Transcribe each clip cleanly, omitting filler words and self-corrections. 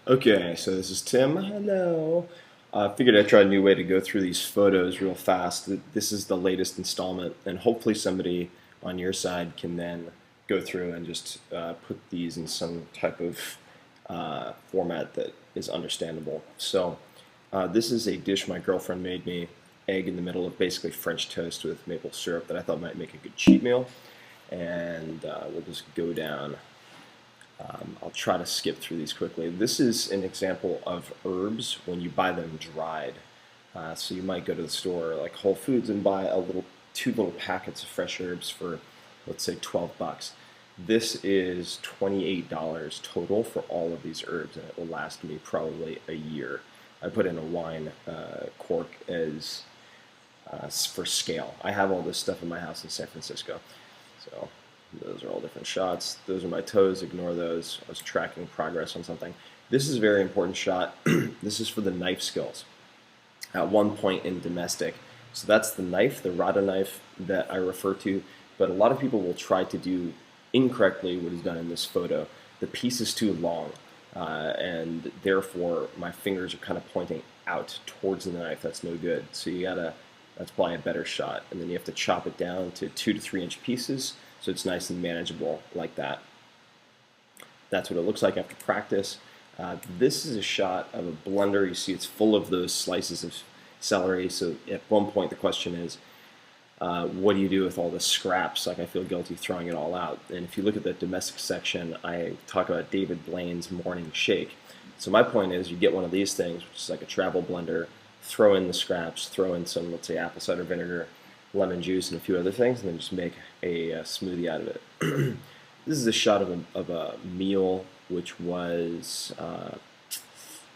Okay, so this is Tim. Hello. I figured I'd try a new way to go through these photos real fast. This is the latest installment, and hopefully somebody on your side can then go through and just put these in some type of format that is understandable. So this is a dish my girlfriend made me, egg in the middle of basically French toast with maple syrup that I thought might make a good cheat meal. And we'll just go down. I'll try to skip through these quickly. This is an example of herbs when you buy them dried. So you might go to the store like Whole Foods and buy two little packets of fresh herbs for, let's say, 12 bucks. This is $28 total for all of these herbs, and it will last me probably a year. I put in a wine cork as for scale. I have all this stuff in my house in San Francisco, so those are all different shots. Those are my toes. Ignore those. I was tracking progress on something. This is a very important shot. This is for the knife skills. At one point in domestic, so that's the knife, the Rada knife that I refer to. But a lot of people will try to do incorrectly what is done in this photo. The piece is too long, and therefore my fingers are kind of pointing out towards the knife. That's no good. So that's probably a better shot. And then you have to chop it down to 2 to 3 inch pieces so it's nice and manageable like that. That's what it looks like after practice. This is a shot of a blender. You see it's full of those slices of celery. So at one point the question is, what do you do with all the scraps? Like, I feel guilty throwing it all out. And if you look at the domestic section, I talk about David Blaine's morning shake. So my point is, you get one of these things, which is like a travel blender, throw in the scraps, throw in some, let's say, apple cider vinegar, lemon juice, and a few other things, and then just make a smoothie out of it. This is a shot of a meal which was, I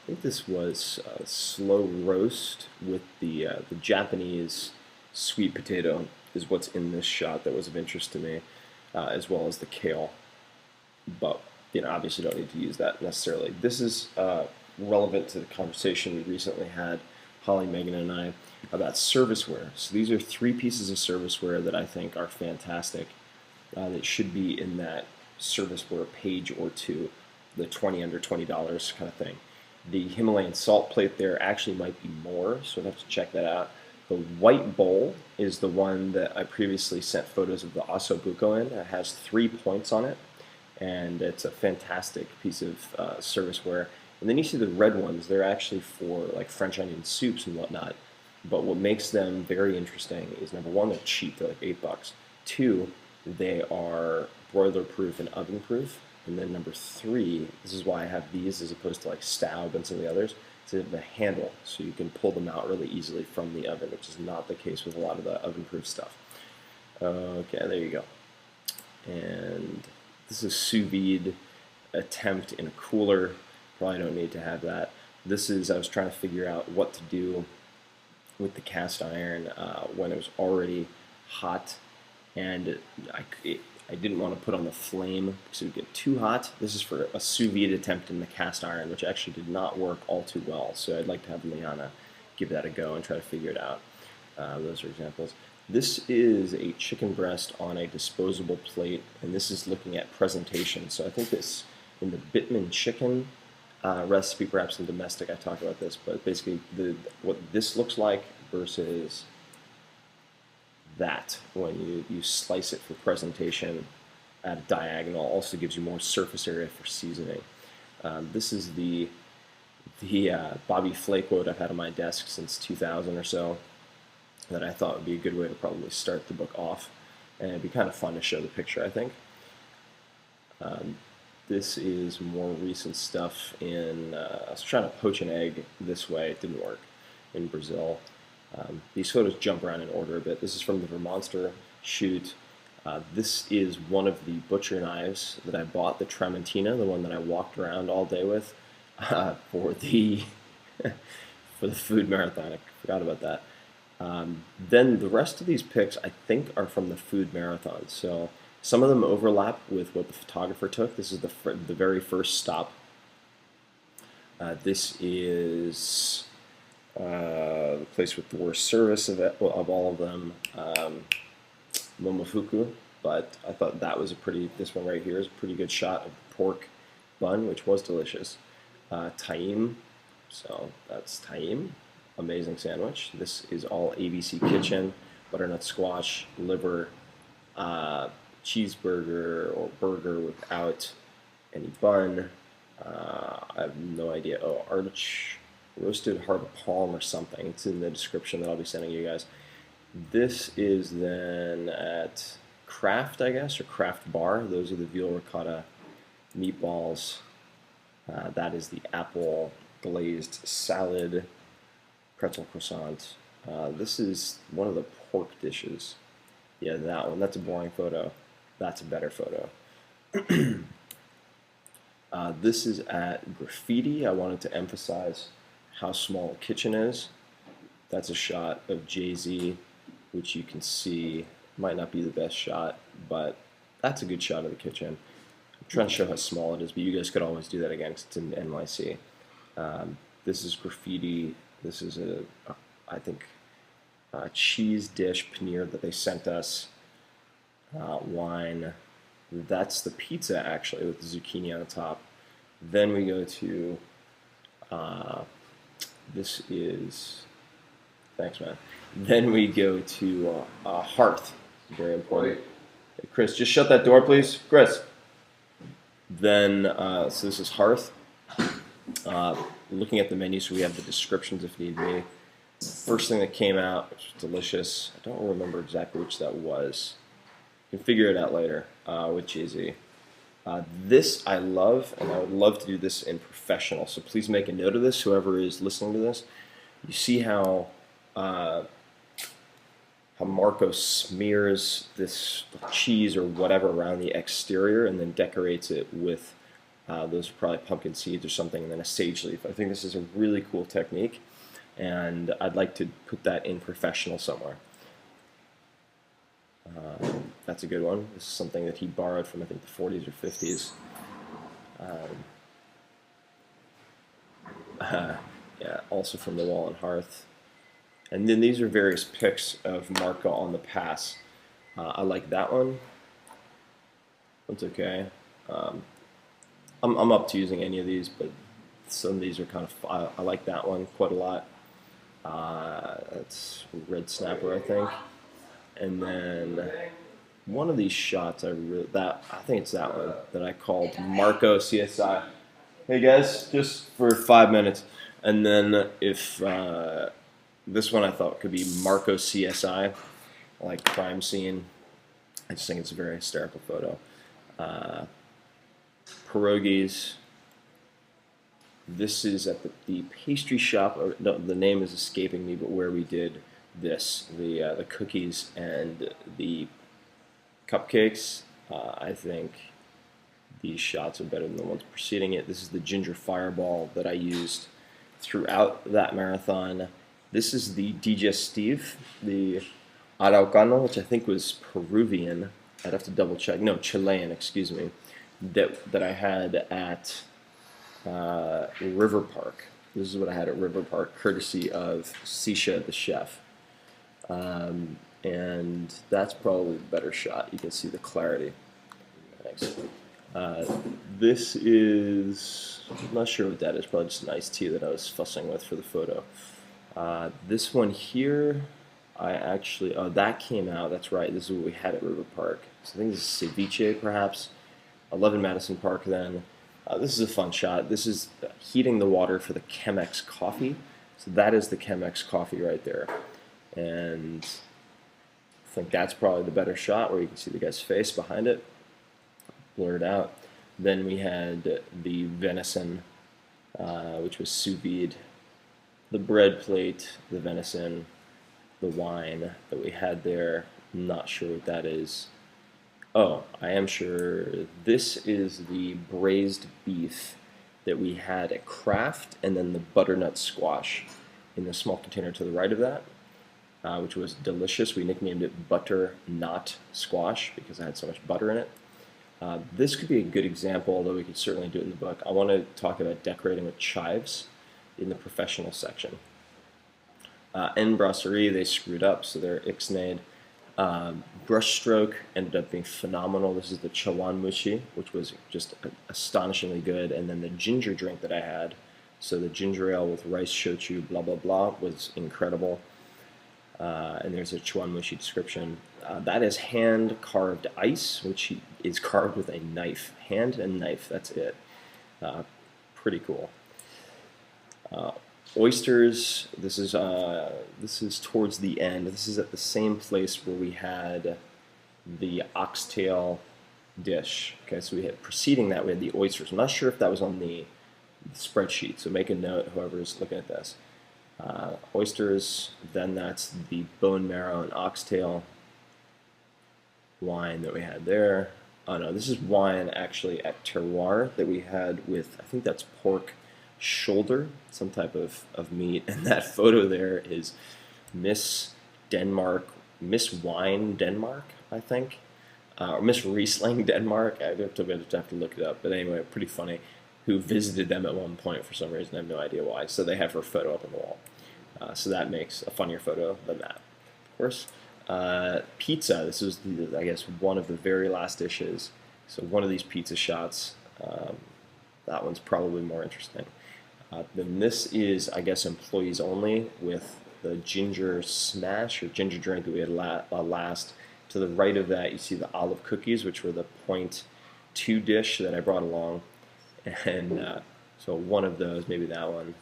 think this was slow roast with the Japanese sweet potato is what's in this shot that was of interest to me, as well as the kale. But obviously don't need to use that necessarily. This is relevant to the conversation we recently had, Holly, Megan, and I, about serviceware. So these are 3 pieces of serviceware that I think are fantastic. That should be in that serviceware page or two, the under $20 kind of thing. The Himalayan salt plate there actually might be more, so I'd have to check that out. The white bowl is the one that I previously sent photos of the ossobuco in. It has 3 points on it, and it's a fantastic piece of serviceware. And then you see the red ones. They're actually for like French onion soups and whatnot. But what makes them very interesting is, number one, they're cheap. They're like 8 bucks. 2, they are broiler proof and oven proof. And then number 3, this is why I have these as opposed to like Staub and some of the others. They have the handle, so you can pull them out really easily from the oven, which is not the case with a lot of the oven-proof stuff. Okay, there you go. And this is sous vide attempt in a cooler. Probably don't need to have that. This is, I was trying to figure out what to do with the cast iron when it was already hot, and I didn't want to put on the flame because it would get too hot. This is for a sous vide attempt in the cast iron, which actually did not work all too well. So I'd like to have Liana give that a go and try to figure it out. Those are examples. This is a chicken breast on a disposable plate, and this is looking at presentation. So I think this, in the Bittman chicken recipe, perhaps in domestic, I talk about this, but basically what this looks like versus that when you slice it for presentation at a diagonal also gives you more surface area for seasoning. This is the Bobby Flay quote I've had on my desk since 2000 or so that I thought would be a good way to probably start the book off, and it'd be kind of fun to show the picture, I think. This is more recent stuff in, I was trying to poach an egg this way, it didn't work, in Brazil. These photos jump around in order a bit. This is from the Vermonster shoot. This is one of the butcher knives that I bought, the Tramontina, the one that I walked around all day with for the for the food marathon. I forgot about that. Then the rest of these pics, I think, are from the food marathon. So some of them overlap with what the photographer took. This is the very first stop. This is the place with the worst service of all of them, Momofuku. But I thought that was this one right here is a pretty good shot of the pork bun, which was delicious. Taim. So that's Taim. Amazing sandwich. This is all ABC Kitchen. Butternut squash, liver, cheeseburger or burger without any bun. I have no idea. Oh, roasted heart of palm or something. It's in the description that I'll be sending you guys. This is then at Kraft, I guess, or Kraft Bar. Those are the veal ricotta meatballs. That is the apple glazed salad, pretzel croissant. This is one of the pork dishes. Yeah, that one. That's a boring photo. That's a better photo. This is at Graffiti. I wanted to emphasize how small a kitchen is. That's a shot of Jay-Z, which you can see might not be the best shot, but that's a good shot of the kitchen. I'm trying to show how small it is, but you guys could always do that again because it's in NYC. This is Graffiti. This is I think, cheese dish paneer that they sent us. Wine. That's the pizza, actually, with the zucchini on the top. Then we go to, this is, thanks, man. Then we go to Hearth. Very important. Hey, Chris, just shut that door, please. Chris. Then, so this is Hearth. Looking at the menu, so we have the descriptions if need be. First thing that came out, which was delicious. I don't remember exactly which that was. You can figure it out later with Jay-Z. This I love, and I would love to do this in professional. So please make a note of this, whoever is listening to this. You see how Marco smears this cheese or whatever around the exterior and then decorates it with those are probably pumpkin seeds or something, and then a sage leaf. I think this is a really cool technique, and I'd like to put that in professional somewhere. That's a good one. This is something that he borrowed from, I think, the 40s or 50s. Yeah, also from the Wall and Hearth. And then these are various pics of Marco on the pass. I like that one. That's okay. I'm up to using any of these, but some of these are kind of, I like that one quite a lot. That's Red Snapper, I think. And then one of these shots, I think it's that one that I called Marco CSI. Hey guys, just for 5 minutes. And then if this one I thought could be Marco CSI, like crime scene. I just think it's a very hysterical photo. Pierogies. This is at the pastry shop. No, the name is escaping me, but where we did this, the cookies and the cupcakes. I think these shots are better than the ones preceding it. This is the ginger fireball that I used throughout that marathon. This is the Digestive, the Araucano, which I think was Peruvian. I'd have to double check. No, Chilean, excuse me. That I had at River Park. This is what I had at River Park, courtesy of Sisha, the chef. And that's probably the better shot. You can see the clarity. Thanks. This is, I'm not sure what that is, probably just an iced tea that I was fussing with for the photo. This one here, I actually, that came out, that's right, this is what we had at River Park. So I think this is ceviche, perhaps. 11 Madison Park then. This is a fun shot. This is heating the water for the Chemex coffee. So that is the Chemex coffee right there. And I think that's probably the better shot where you can see the guy's face behind it, blurred out. Then we had the venison, which was sous vide, the bread plate, the venison, the wine that we had there. I'm not sure what that is. Oh, I am sure this is the braised beef that we had at Kraft, and then the butternut squash in the small container to the right of that, which was delicious. We nicknamed it butternut squash because I had so much butter in it. This could be a good example, although we could certainly do it in the book. I want to talk about decorating with chives in the professional section. En Brasserie, they screwed up, so they're ixnayed. Brushstroke ended up being phenomenal. This is the Chawanmushi, which was just astonishingly good. And then the ginger drink that I had, so the ginger ale with rice shochu, blah, blah, blah, was incredible. And there's a Chawanmushi description. That is hand-carved ice, which is carved with a knife. Hand and knife, that's it. Pretty cool. Oysters, this is towards the end. This is at the same place where we had the oxtail dish. Okay, so we had preceding that we had the oysters. I'm not sure if that was on the spreadsheet, so make a note, whoever's looking at this. Oysters, then that's the bone marrow and oxtail wine that we had there. Oh no, this is wine actually at Terroir that we had with, I think that's pork shoulder, some type of meat. And that photo there is Miss Denmark, Miss Wine Denmark, I think, or Miss Riesling Denmark. I have to look it up, but anyway, pretty funny. Who visited them at one point for some reason. I have no idea why. So they have her photo up on the wall. So that makes a funnier photo than that, of course. Pizza. This is, I guess, one of the very last dishes. So one of these pizza shots. That one's probably more interesting. Then this is, I guess, employees only with the ginger smash or ginger drink that we had last. To the right of that, you see the olive cookies, which were the .2 dish that I brought along. And so one of those, maybe that one,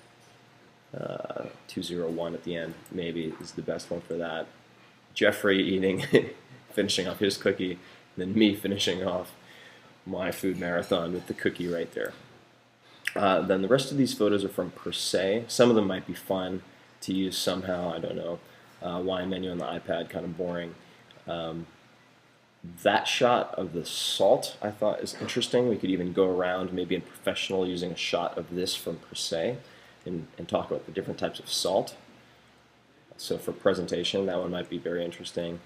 201 at the end, maybe is the best one for that. Jeffrey eating, finishing off his cookie, and then me finishing off my food marathon with the cookie right there. Then the rest of these photos are from Per Se. Some of them might be fun to use somehow, I don't know. Wine menu on the iPad, kind of boring. That shot of the salt I thought is interesting. We could even go around maybe in professional using a shot of this from Per Se and talk about the different types of salt. So for presentation, that one might be very interesting.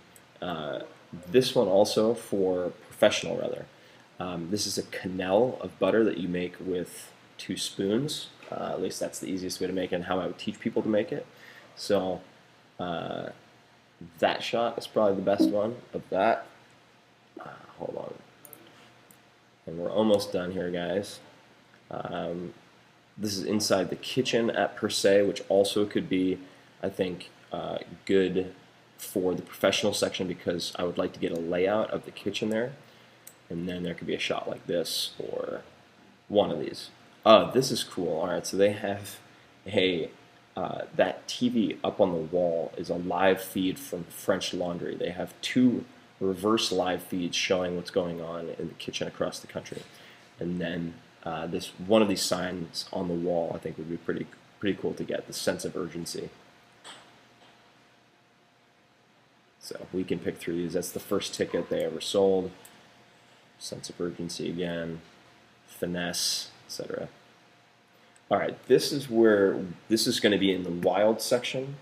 This one also for professional, rather. This is a quenelle of butter that you make with 2 spoons. At least that's the easiest way to make it and how I would teach people to make it. So that shot is probably the best one of that. Hold on. And we're almost done here, guys. This is inside the kitchen at Per Se, which also could be, I think, good for the professional section because I would like to get a layout of the kitchen there. And then there could be a shot like this or one of these. This is cool. All right, so they have that TV up on the wall is a live feed from French Laundry. They have 2 reverse live feeds showing what's going on in the kitchen across the country. And then one of these signs on the wall I think would be pretty cool to get, the sense of urgency. So we can pick through these. That's the first ticket they ever sold. Sense of urgency again, finesse, etc. All right, this is going to be in the wild section,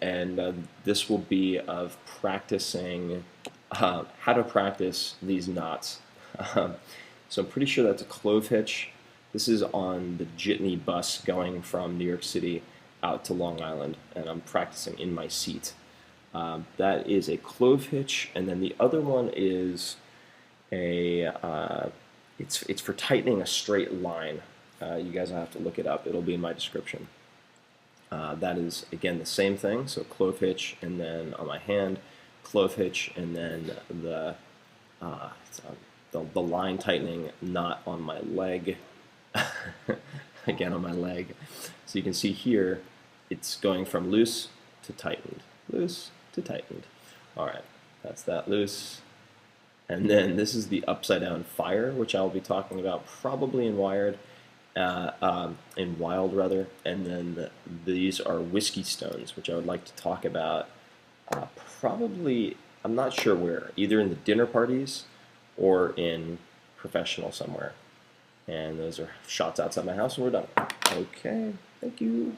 and this will be of practicing how to practice these knots. So I'm pretty sure that's a clove hitch. This is on the Jitney bus going from New York City out to Long Island, and I'm practicing in my seat. That is a clove hitch, and then the other one is it's for tightening a straight line. You guys will have to look it up. It'll be in my description. That is, again, the same thing. So clove hitch, and then on my hand, clove hitch, and then the line tightening knot on my leg. Again, on my leg. So you can see here, it's going from loose to tightened. Loose to tightened. All right, that's that loose. And then this is the upside down fire, which I'll be talking about probably in Wired. In Wild rather, and then these are whiskey stones, which I would like to talk about probably, I'm not sure where, either in the dinner parties or in professional somewhere. And those are shots outside my house, and we're done. Okay, thank you.